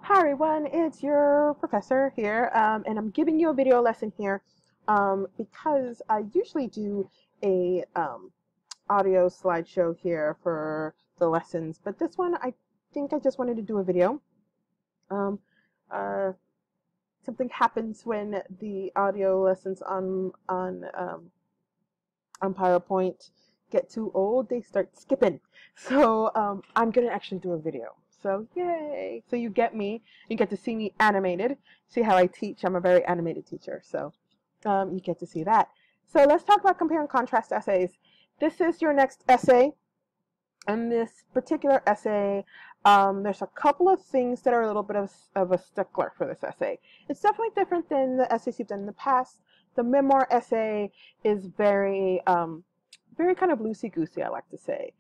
Hi everyone, it's your professor here, and I'm giving you a video lesson here because I usually do a audio slideshow here for the lessons, but this one I think I just wanted to do a video. Um, uh, Something happens when the audio lessons on PowerPoint get too old, they start skipping. So I'm gonna actually do a video. So yay! So you get me, you get to see me animated, see how I teach. I'm a very animated teacher, so you get to see that. So let's talk about compare and contrast essays. This is your next essay. In this particular essay, there's a couple of things that are a little bit of a stickler for this essay. It's definitely different than the essays you've done in the past. The memoir essay is very kind of loosey-goosey, I like to say.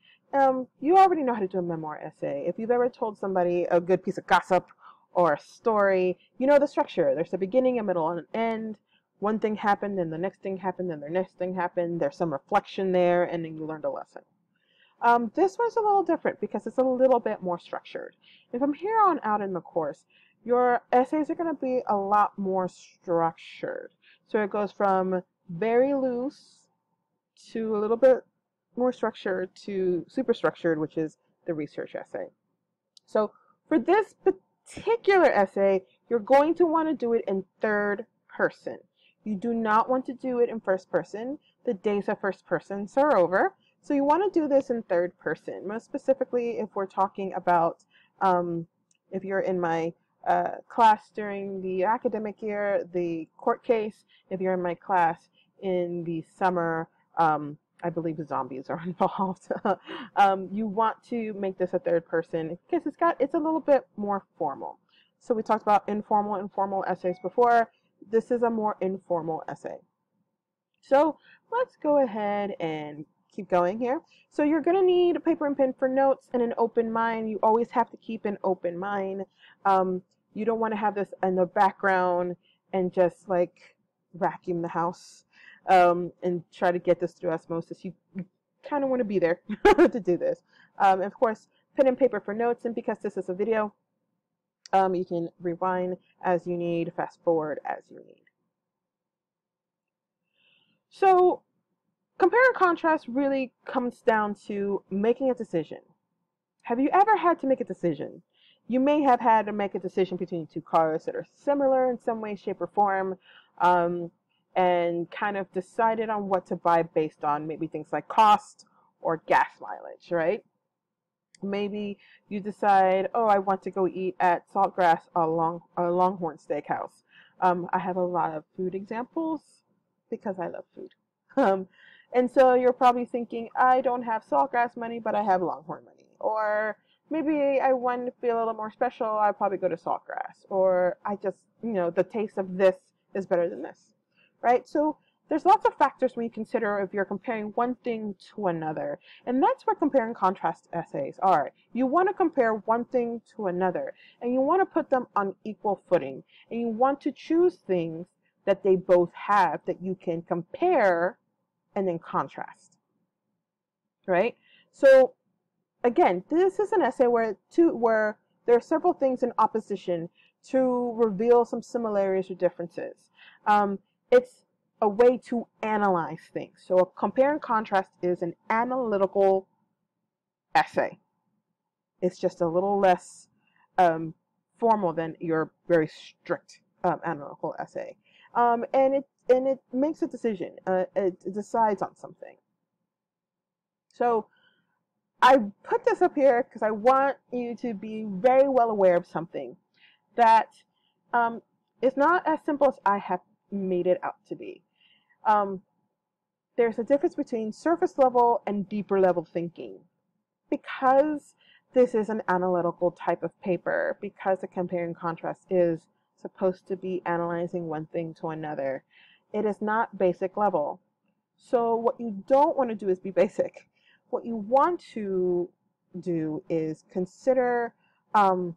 You already know how to do a memoir essay. If you've ever told somebody a good piece of gossip or a story, you know the structure. There's a beginning, a middle, and an end. One thing happened, then the next thing happened, then the next thing happened. There's some reflection there, and then you learned a lesson. This one's a little different because it's a little bit more structured. And from here on out in the course, your essays are going to be a lot more structured. So it goes from very loose to a little bit more structured to super structured, which is the research essay. So for this particular essay, you're going to want to do it in third person. You do not want to do it in first person. The days of first persons are over. So you want to do this in third person. Most specifically, if we're talking about, if you're in my class during the academic year, the court case, if you're in my class in the summer, I believe the zombies are involved. You want to make this a third person because it's a little bit more formal. So we talked about informal and formal essays before. This is a more informal essay. So let's go ahead and keep going here. So you're going to need a paper and pen for notes and an open mind. You always have to keep an open mind. You don't want to have this in the background and just like vacuum the house and try to get this through osmosis. You kind of want to be there to do this. Of course, pen and paper for notes, and because this is a video, you can rewind as you need, fast forward as you need. So compare and contrast really comes down to making a decision. Have you ever had to make a decision? You may have had to make a decision between two cars that are similar in some way, shape, or form, and kind of decided on what to buy based on maybe things like cost or gas mileage, right? Maybe you decide, oh, I want to go eat at Saltgrass or Longhorn Steakhouse. I have a lot of food examples because I love food. And so you're probably thinking, I don't have Saltgrass money, but I have Longhorn money. Or maybe I want to feel a little more special, I'll probably go to Saltgrass. Or I just, the taste of this is better than this, right? So there's lots of factors when you consider if you're comparing one thing to another. And that's what compare and contrast essays are. You want to compare one thing to another, and you want to put them on equal footing. And you want to choose things that they both have that you can compare and then contrast, right? So again, this is an essay where there are several things in opposition to reveal some similarities or differences. It's a way to analyze things. So a compare and contrast is an analytical essay. It's just a little less formal than your very strict analytical essay. And it makes a decision. It decides on something. So I put this up here because I want you to be very well aware of something that is not as simple as I have made it out to be. There's a difference between surface level and deeper level thinking. Because this is an analytical type of paper, because the compare and contrast is supposed to be analyzing one thing to another, it is not basic level. So what you don't want to do is be basic. What you want to do is consider the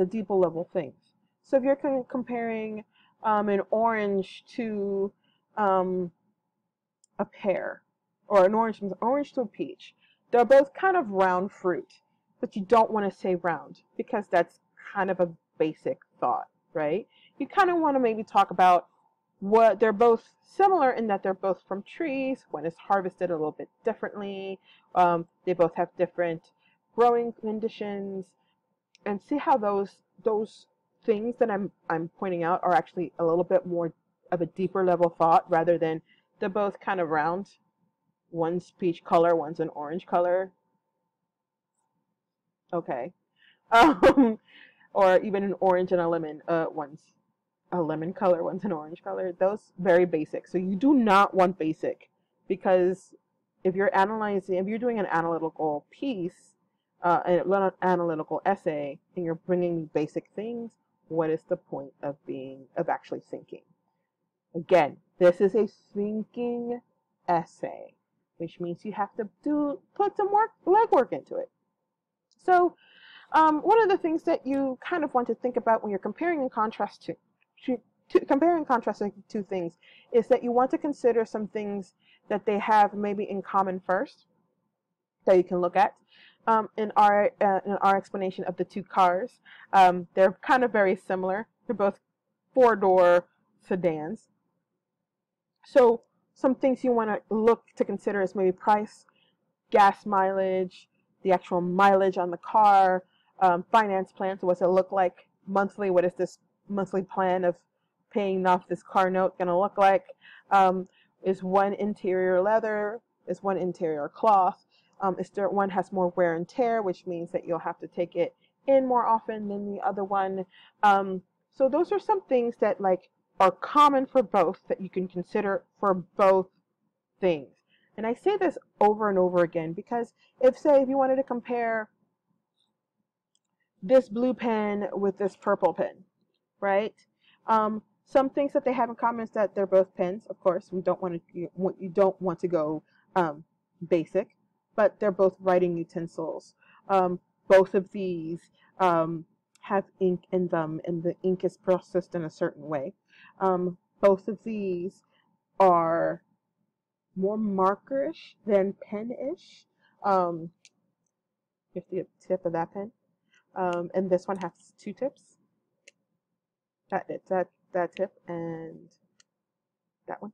deeper level things. So if you're comparing an orange to a pear, or an orange to a peach, they're both kind of round fruit, but you don't want to say round because that's kind of a basic thought, right? You kind of want to maybe talk about what they're both similar in that they're both from trees. One is harvested a little bit differently. They both have different growing conditions, and see how those things that I'm pointing out are actually a little bit more of a deeper level thought rather than they're both kind of round. One's peach color, one's an orange color. Okay. Or even an orange and a lemon. One's a lemon color, one's an orange color. Those very basic. So you do not want basic, because if you're doing an analytical piece, an analytical essay, and you're bringing basic things, what is the point of actually thinking? Again, this is a thinking essay, which means you have to put some legwork into it. So one of the things that you kind of want to think about when you're comparing and contrasting two things is that you want to consider some things that they have maybe in common first that you can look at. In our explanation of the two cars, they're kind of very similar. They're both four-door sedans. So some things you want to consider is maybe price, gas mileage, the actual mileage on the car, finance plans. What's it look like monthly? What is this monthly plan of paying off this car note going to look like? Is one interior leather? Is one interior cloth? One has more wear and tear, which means that you'll have to take it in more often than the other one. So those are some things that are common for both that you can consider for both things. And I say this over and over again because if you wanted to compare this blue pen with this purple pen, right? Some things that they have in common is that they're both pens. Of course, you don't want to go basic, but they're both writing utensils. Both of these have ink in them, and the ink is processed in a certain way. Both of these are more markerish than pen-ish. Here's the tip of that pen. And this one has two tips. That tip and that one.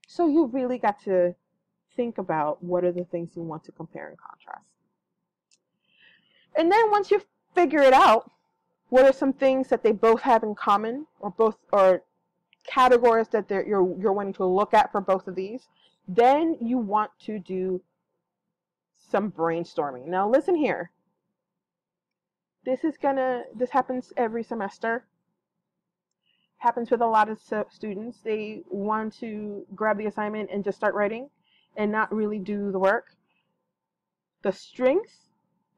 So you really got to think about what are the things you want to compare and contrast. And then once you figure it out, what are some things that they both have in common, or categories that you're wanting to look at for both of these, then you want to do some brainstorming. Now listen here. This happens every semester. Happens with a lot of students. They want to grab the assignment and just start writing and not really do the work. The strength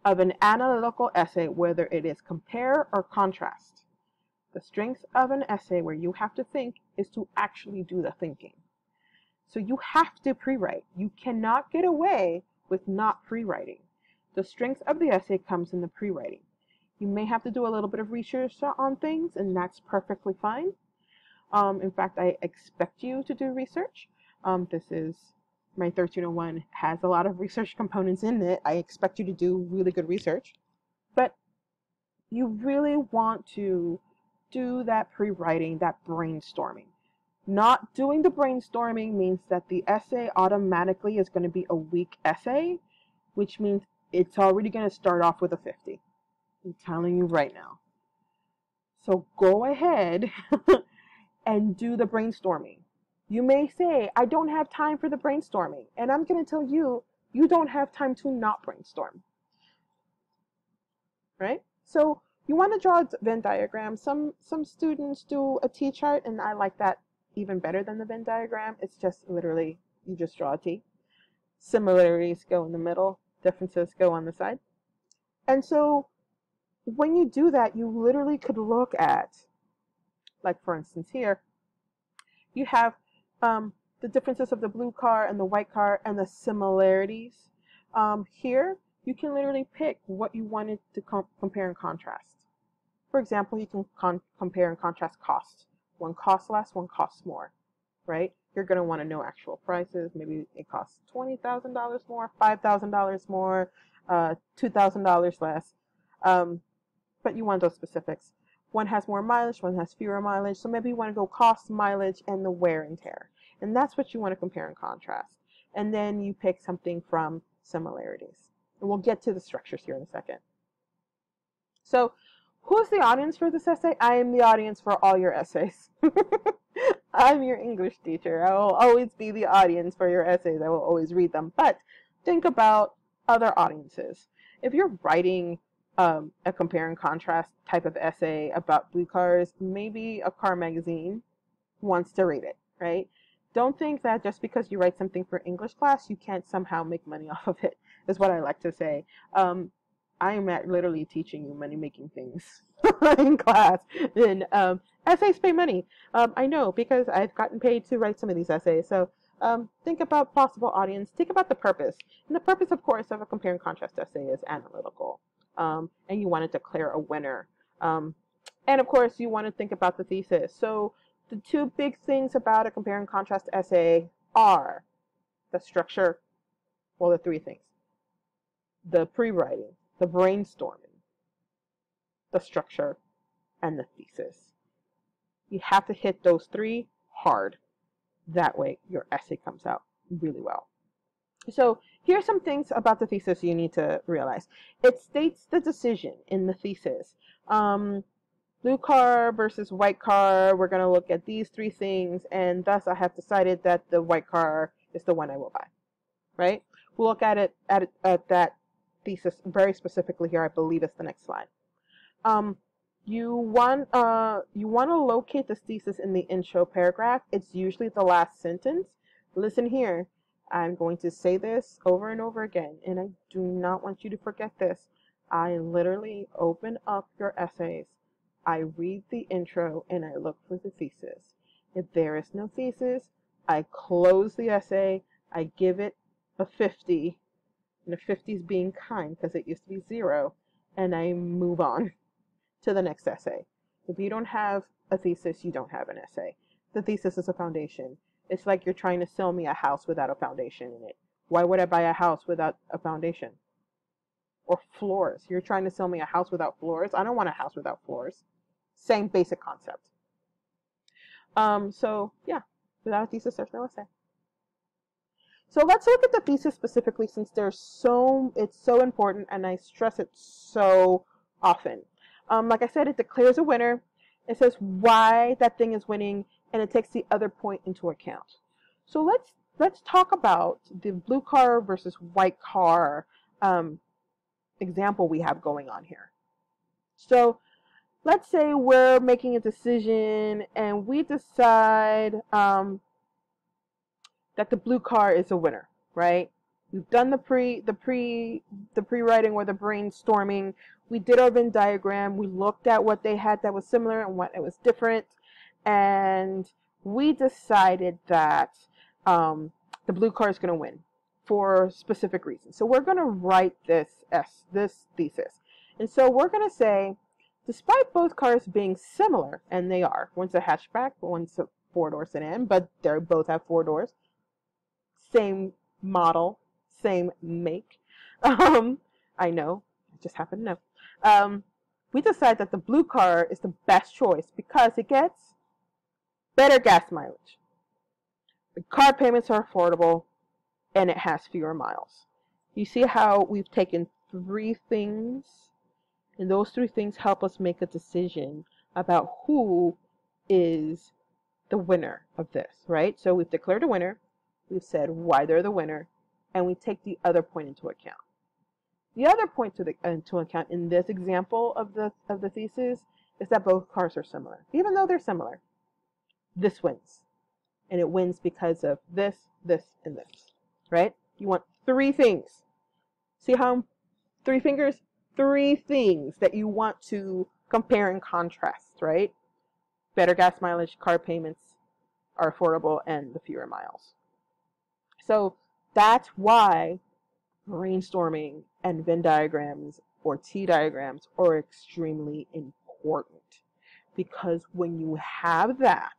of an analytical essay, whether it is compare or contrast, the strength of an essay where you have to think is to actually do the thinking. So you have to pre-write. You cannot get away with not pre-writing. The strength of the essay comes in the pre-writing. You may have to do a little bit of research on things, and that's perfectly fine. In fact, I expect you to do research. This is my 1301 has a lot of research components in it. I expect you to do really good research. But you really want to do that pre-writing, that brainstorming. Not doing the brainstorming means that the essay automatically is going to be a weak essay, which means it's already going to start off with a 50. I'm telling you right now. So go ahead and do the brainstorming. You may say, I don't have time for the brainstorming. And I'm going to tell you, you don't have time to not brainstorm. Right? So you want to draw a Venn diagram. Some students do a T-chart, and I like that even better than the Venn diagram. It's just literally, you just draw a T. Similarities go in the middle. Differences go on the side. And so when you do that, you literally could look at, like for instance here, you have the differences of the blue car and the white car and the similarities. Here, you can literally pick what you wanted to compare and contrast. For example, you can compare and contrast costs. One costs less, one costs more, right? You're going to want to know actual prices. Maybe it costs $20,000 more, $5,000 more, $2,000 less. but you want those specifics. One has more mileage, one has fewer mileage, so maybe you want to go cost, mileage, and the wear and tear. And that's what you want to compare and contrast. And then you pick something from similarities. And we'll get to the structures here in a second. So, who's the audience for this essay? I am the audience for all your essays. I'm your English teacher. I will always be the audience for your essays. I will always read them. But think about other audiences. If you're writing a compare and contrast type of essay about blue cars, maybe a car magazine wants to read it, right? Don't think that just because you write something for English class, you can't somehow make money off of it, is what I like to say. I am literally teaching you money-making things in class. And essays pay money. I know, because I've gotten paid to write some of these essays. So think about possible audience. Think about the purpose. And the purpose, of course, of a compare and contrast essay is analytical. And you want to declare a winner. And, of course, you want to think about the thesis. So the two big things about a compare and contrast essay are the structure, well, the three things. The pre-writing, the brainstorming, the structure, and the thesis. You have to hit those three hard. That way your essay comes out really well. So here's some things about the thesis you need to realize. It states the decision in the thesis. Blue car versus white car, we're going to look at these three things, and thus I have decided that the white car is the one I will buy. Right? We'll look at it at that thesis very specifically here. I believe it's the next slide. You want to locate this thesis in the intro paragraph. It's usually the last sentence. Listen here. I'm going to say this over and over again, and I do not want you to forget this. I literally open up your essays. I read the intro and I look for the thesis. If there is no thesis, I close the essay. I give it a 50. And a 50 is being kind because it used to be 0, and I move on to the next essay. If you don't have a thesis, you don't have an essay. The thesis is a foundation. It's like you're trying to sell me a house without a foundation in it. Why would I buy a house without a foundation? Or floors. You're trying to sell me a house without floors. I don't want a house without floors. Same basic concept. So yeah, without a thesis, there's no essay. So let's look at the thesis specifically, since it's so important, and I stress it so often. Like I said, it declares a winner. It says why that thing is winning, and it takes the other point into account. So let's talk about the blue car versus white car example we have going on here. So let's say we're making a decision, and we decide that the blue car is a winner, right? We've done the pre-writing or the brainstorming. We did our Venn diagram. We looked at what they had that was similar and what it was different, and we decided that the blue car is going to win for specific reasons. So we're going to write this thesis, and so we're going to say, despite both cars being similar, and they are, one's a hatchback, one's a 4-door sedan, but they both have 4 doors. Same model, same make. I know, I just happen to know. We decide that the blue car is the best choice because it gets better gas mileage. The car payments are affordable, and it has fewer miles. You see how we've taken 3 things, and those 3 things help us make a decision about who is the winner of this, right? So we've declared a winner. We've said why they're the winner, and we take the other point into account. The other point into account in this example of the thesis is that both cars are similar. Even though they're similar, this wins. And it wins because of this, this, and this, right? You want 3 things. See how 3 fingers? 3 things that you want to compare and contrast, right? Better gas mileage, car payments are affordable, and the fewer miles. So that's why brainstorming and Venn diagrams or T diagrams are extremely important. Because when you have that,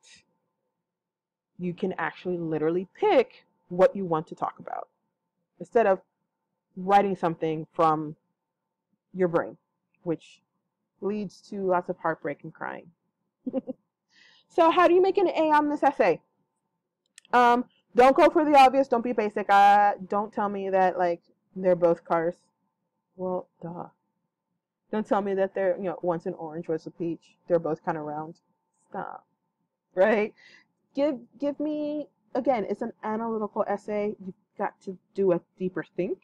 you can actually literally pick what you want to talk about, instead of writing something from your brain, which leads to lots of heartbreak and crying. So how do you make an A on this essay? Don't go for the obvious. Don't be basic. Don't tell me that like they're both cars. Well, duh. Don't tell me that they're, one's an orange, one's a peach. They're both kind of round. Stop. Right? Give me, again, it's an analytical essay. You've got to do a deeper think.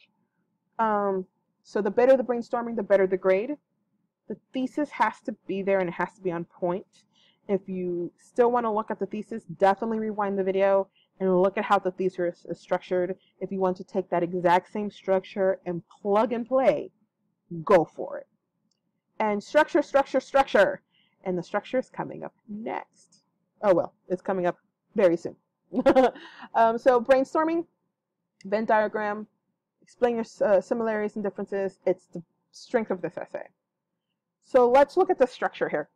So the better the brainstorming, the better the grade. The thesis has to be there and it has to be on point. If you still want to look at the thesis, definitely rewind the video and look at how the thesis is structured. If you want to take that exact same structure and plug and play, go for it. And structure. And the structure is coming up next. Oh, well, it's coming up very soon. So brainstorming, Venn diagram, explain your similarities and differences. It's the strength of this essay. So let's look at the structure here.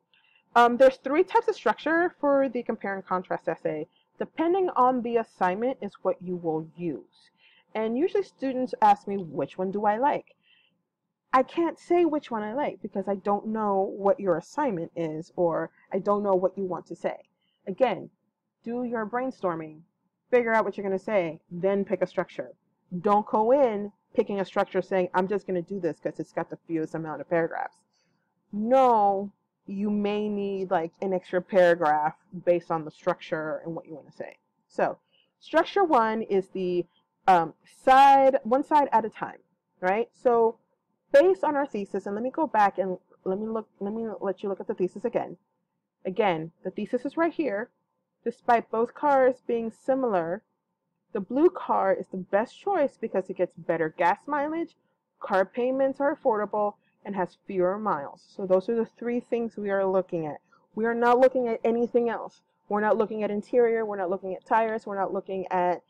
There's 3 types of structure for the compare and contrast essay. Depending on the assignment is what you will use. And usually students ask me, which one do I like? I can't say which one I like because I don't know what your assignment is or I don't know what you want to say. Again, do your brainstorming, figure out what you're going to say, then pick a structure. Don't go in picking a structure saying, I'm just going to do this because it's got the fewest amount of paragraphs. No, you may need like an extra paragraph based on the structure and what you want to say. So structure 1 is the one side at a time, right? So based on our thesis, and let me go back and let me let you look at the thesis again. Again, the thesis is right here. Despite both cars being similar, the blue car is the best choice because it gets better gas mileage, car payments are affordable, and has fewer miles. So those are the 3 things we are looking at. We are not looking at anything else. We're not looking at interior. We're not looking at tires. We're not looking at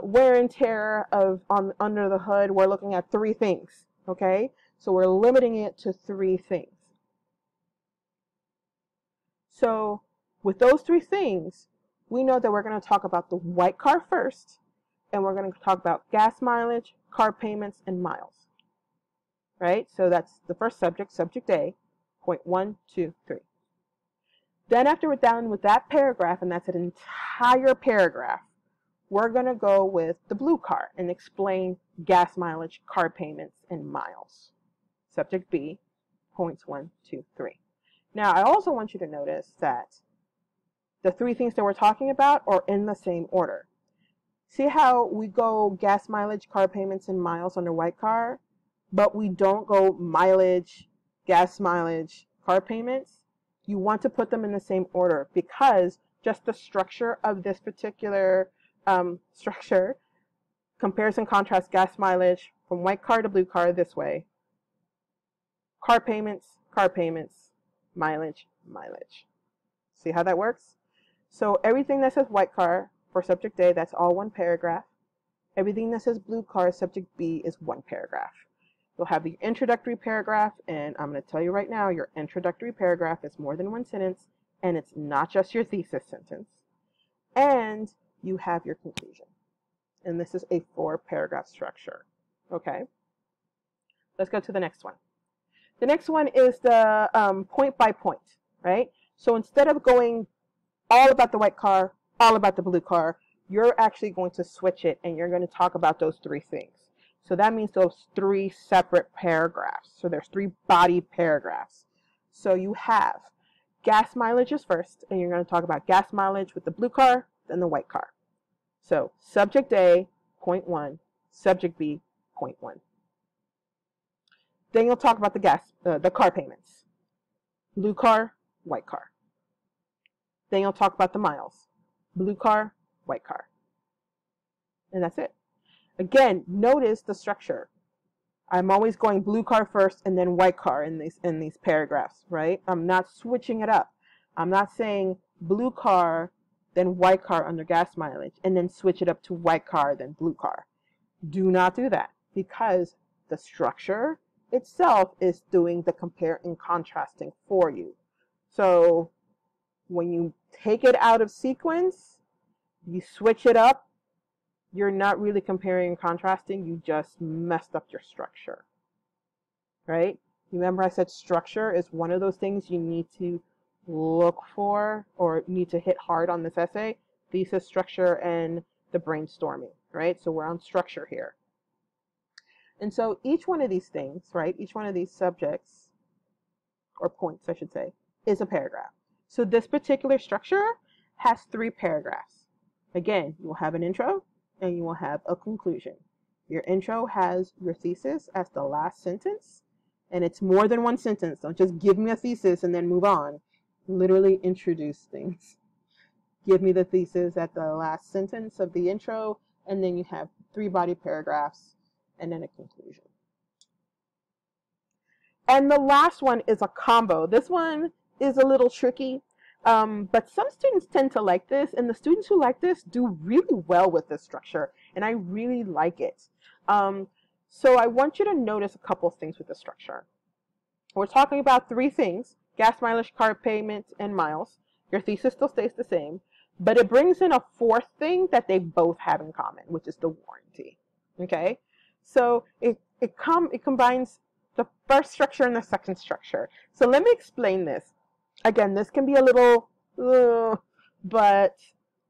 wear and tear under the hood. We're looking at 3 things. Okay? So we're limiting it to 3 things. So with those 3 things, we know that we're going to talk about the white car first, and we're going to talk about gas mileage, car payments, and miles. Right? So that's the first subject, subject A, point 1, 2, 3. Then after we're done with that paragraph, and that's an entire paragraph, we're going to go with the blue car and explain gas mileage, car payments, and miles. Subject B, points 1, 2, 3. Now, I also want you to notice that the 3 things that we're talking about are in the same order. See how we go gas mileage, car payments, and miles on the white car, but we don't go mileage, gas mileage, car payments? You want to put them in the same order because just the structure of this particular structure, comparison, contrast, gas mileage, from white car to blue car this way, car payments, mileage, mileage. See how that works? So everything that says white car for subject A, that's all 1 paragraph. Everything that says blue car, subject B, is 1 paragraph. You'll have the introductory paragraph, and I'm going to tell you right now, your introductory paragraph is more than 1 sentence, and it's not just your thesis sentence. And you have your conclusion. And this is a 4-paragraph structure. Okay? Let's go to the next one. The next one is the point by point, right? So instead of going all about the white car, all about the blue car, you're actually going to switch it, and you're going to talk about those 3 things. So that means those 3 separate paragraphs. So there's 3 body paragraphs. So you have gas mileage is first, and you're going to talk about gas mileage with the blue car, then the white car. So subject A, point 1, subject B, point 1. Then you'll talk about the car payments. Blue car, white car. Then you'll talk about the miles. Blue car, white car. And that's it. Again, notice the structure. I'm always going blue car first and then white car in these paragraphs, right? I'm not switching it up. I'm not saying blue car, then white car under gas mileage, and then switch it up to white car, then blue car. Do not do that because the structure itself is doing the compare and contrasting for you. So when you take it out of sequence, you switch it up, you're not really comparing and contrasting, you just messed up your structure, right? Remember I said structure is one of those things you need to look for or need to hit hard on this essay. Thesis, structure, and the brainstorming, right? So we're on structure here. And so each one of these things, right, each one of these subjects, or points I should say, is a paragraph. So this particular structure has 3 paragraphs. Again, you will have an intro and you will have a conclusion. Your intro has your thesis as the last sentence, and it's more than one sentence. Don't just give me a thesis and then move on. Literally introduce things. Give me the thesis at the last sentence of the intro, and then you have 3 body paragraphs and then a conclusion. And the last one is a combo. This one is a little tricky, but some students tend to like this, and the students who like this do really well with this structure, and I really like it. So I want you to notice a couple of things with the structure. We're talking about 3 things: gas mileage, car payment, and miles. Your thesis still stays the same, but it brings in a 4th thing that they both have in common, which is the warranty. Okay, so it combines the first structure and the second structure. So let me explain this. Again, this can be a little, but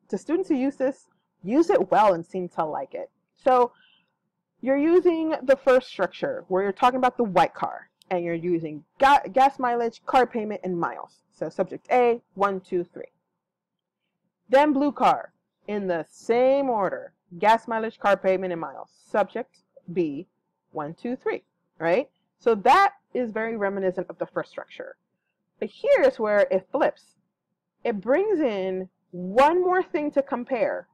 the students who use this use it well and seem to like it. So you're using the first structure where you're talking about the white car, and you're using gas mileage, car payment, and miles. So subject A, 1, 2, 3. Then blue car, in the same order: gas mileage, car payment, and miles. Subject B, 1, 2, 3, right? So that is very reminiscent of the first structure. But here's where it flips. It brings in one more thing to compare.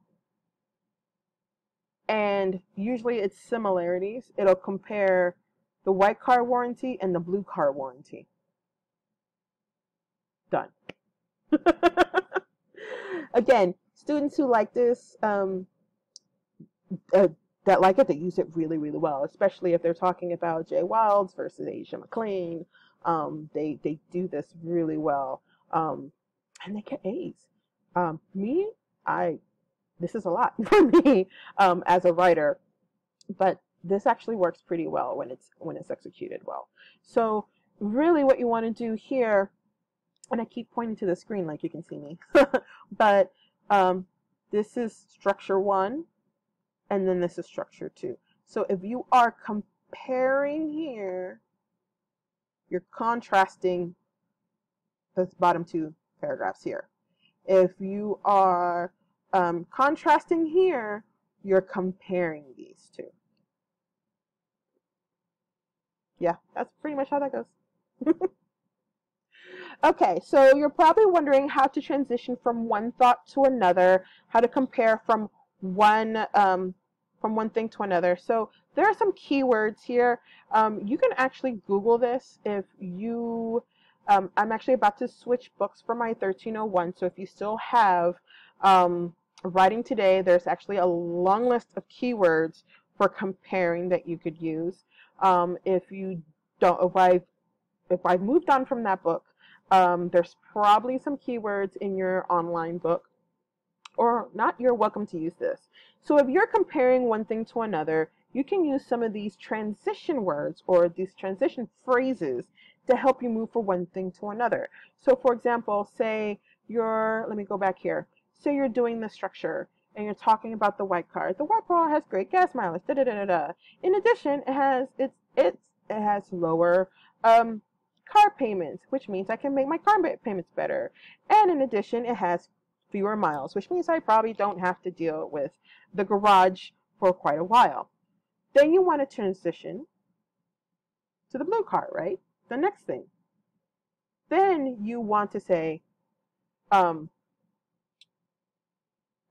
And usually it's similarities. It'll compare the white car warranty and the blue car warranty. Done. Again, students who like this, that like it, they use it really, really well, especially if they're talking about Jay Wilds versus Asia McLean. They do this really well, and they get A's. This is a lot for me as a writer, but this actually works pretty well when it's executed well. So really what you want to do here, and I keep pointing to the screen like you can see me, but this is structure 1, and then this is structure 2. So if you are comparing here, you're contrasting the bottom 2 paragraphs here. If you are contrasting here, you're comparing these 2. Yeah, that's pretty much how that goes. Okay, so you're probably wondering how to transition from one thought to another, how to compare from one thing to another. So there are some keywords here. You can actually Google this if you. I'm actually about to switch books for my 1301. So if you still have Writing Today, there's actually a long list of keywords for comparing that you could use. If you don't, if I've moved on from that book, there's probably some keywords in your online book, or not. You're welcome to use this. So if you're comparing one thing to another, you can use some of these transition words or these transition phrases to help you move from one thing to another. So for example, say let me go back here. Say you're doing the structure and you're talking about the white car. The white car has great gas mileage. Da, da, da, da, da. In addition, it has lower car payments, which means I can make my car payments better. And in addition, it has fewer miles, which means I probably don't have to deal with the garage for quite a while. Then you want to transition to the blue car, right? The next thing. Then you want to say, in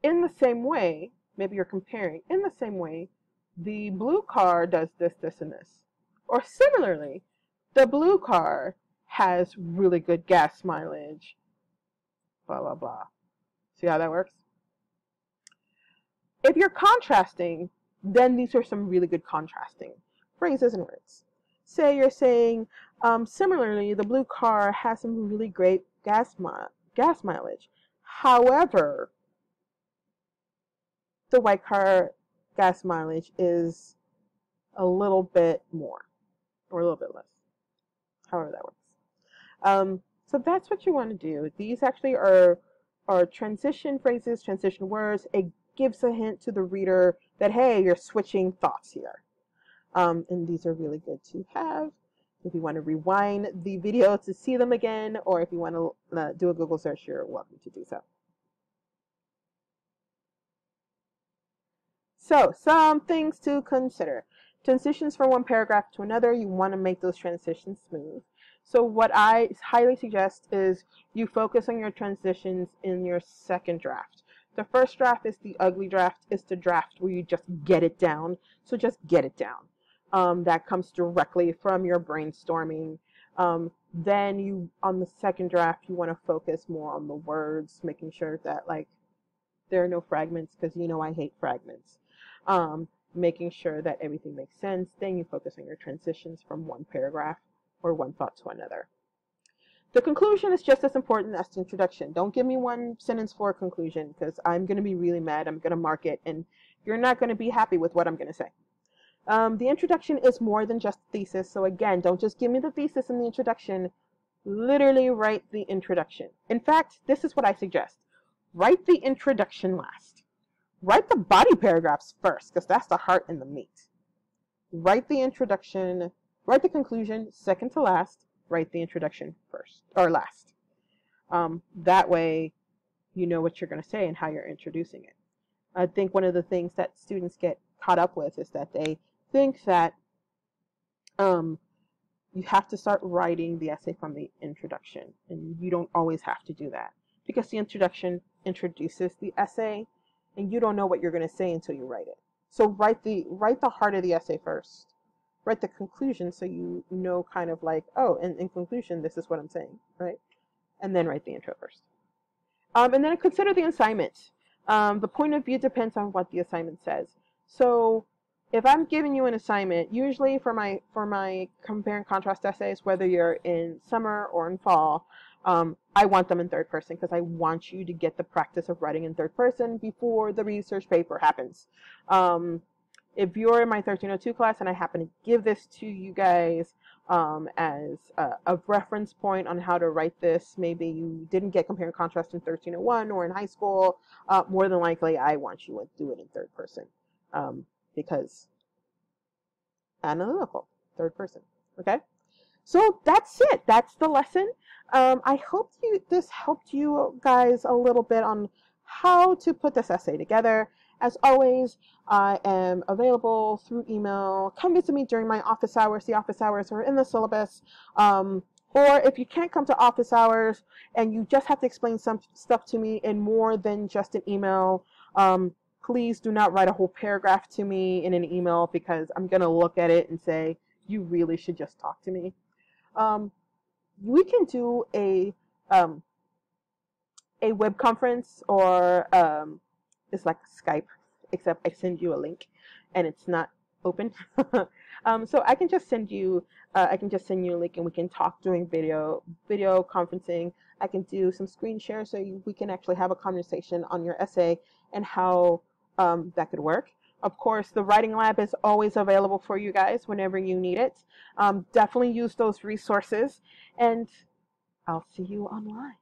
the same way, maybe you're comparing, in the same way, the blue car does this, this, and this. Or similarly, the blue car has really good gas mileage, blah, blah, blah. See how that works? If you're contrasting, then these are some really good contrasting phrases and words. Say you're saying, similarly, the blue car has some really great gas mileage. However, the white car gas mileage is a little bit more, or a little bit less. however that works. So that's what you want to do. These actually are transition phrases, transition words. It gives a hint to the reader that, hey, you're switching thoughts here. And these are really good to have if you want to rewind the video to see them again, or if you want to do a Google search, you're welcome to do so. So, some things to consider. Transitions from one paragraph to another, you want to make those transitions smooth. So what I highly suggest is you focus on your transitions in your second draft. The first draft is the ugly draft. It's the draft where you just get it down. So just get it down. That comes directly from your brainstorming. Then you, on the second draft, you want to focus more on the words, making sure that like there are no fragments, because you know I hate fragments. Making sure that everything makes sense. Then you focus on your transitions from one paragraph or one thought to another. The conclusion is just as important as the introduction. Don't give me one sentence for a conclusion, because I'm going to be really mad. I'm going to mark it, and you're not going to be happy with what I'm going to say. The introduction is more than just the thesis. So again, don't just give me the thesis and the introduction. Literally write the introduction. In fact, this is what I suggest. Write the introduction last. Write the body paragraphs first, because that's the heart and the meat. Write the introduction, write the conclusion second to last, write the introduction first or last. That way you know what you're going to say and how you're introducing it. I think one of the things that students get caught up with is that they think that you have to start writing the essay from the introduction, and you don't always have to do that, because the introduction introduces the essay, and you don't know what you're going to say until you write it. So write the heart of the essay first. Write the conclusion so you know kind of like, oh, in conclusion, this is what I'm saying, right? And then write the intro first. And then consider the assignment. The point of view depends on what the assignment says. So if I'm giving you an assignment, usually for my compare and contrast essays, whether you're in summer or in fall, I want them in third person, because I want you to get the practice of writing in third person before the research paper happens. If you're in my 1302 class and I happen to give this to you guys as a reference point on how to write this, maybe you didn't get compare and contrast in 1301 or in high school, more than likely I want you to do it in third person, because analytical, third person, okay? So that's it. That's the lesson. I hope this helped you guys a little bit on how to put this essay together. As always, I am available through email. Come visit me during my office hours. The office hours are in the syllabus. Or if you can't come to office hours and you just have to explain some stuff to me in more than just an email, please do not write a whole paragraph to me in an email, because I'm going to look at it and say, you really should just talk to me. We can do a web conference, or it's like Skype, except I send you a link and it's not open. So I can just send you a link and we can talk during video conferencing. I can do some screen share so we can actually have a conversation on your essay and how that could work. Of course, the writing lab is always available for you guys whenever you need it. Definitely use those resources, and I'll see you online.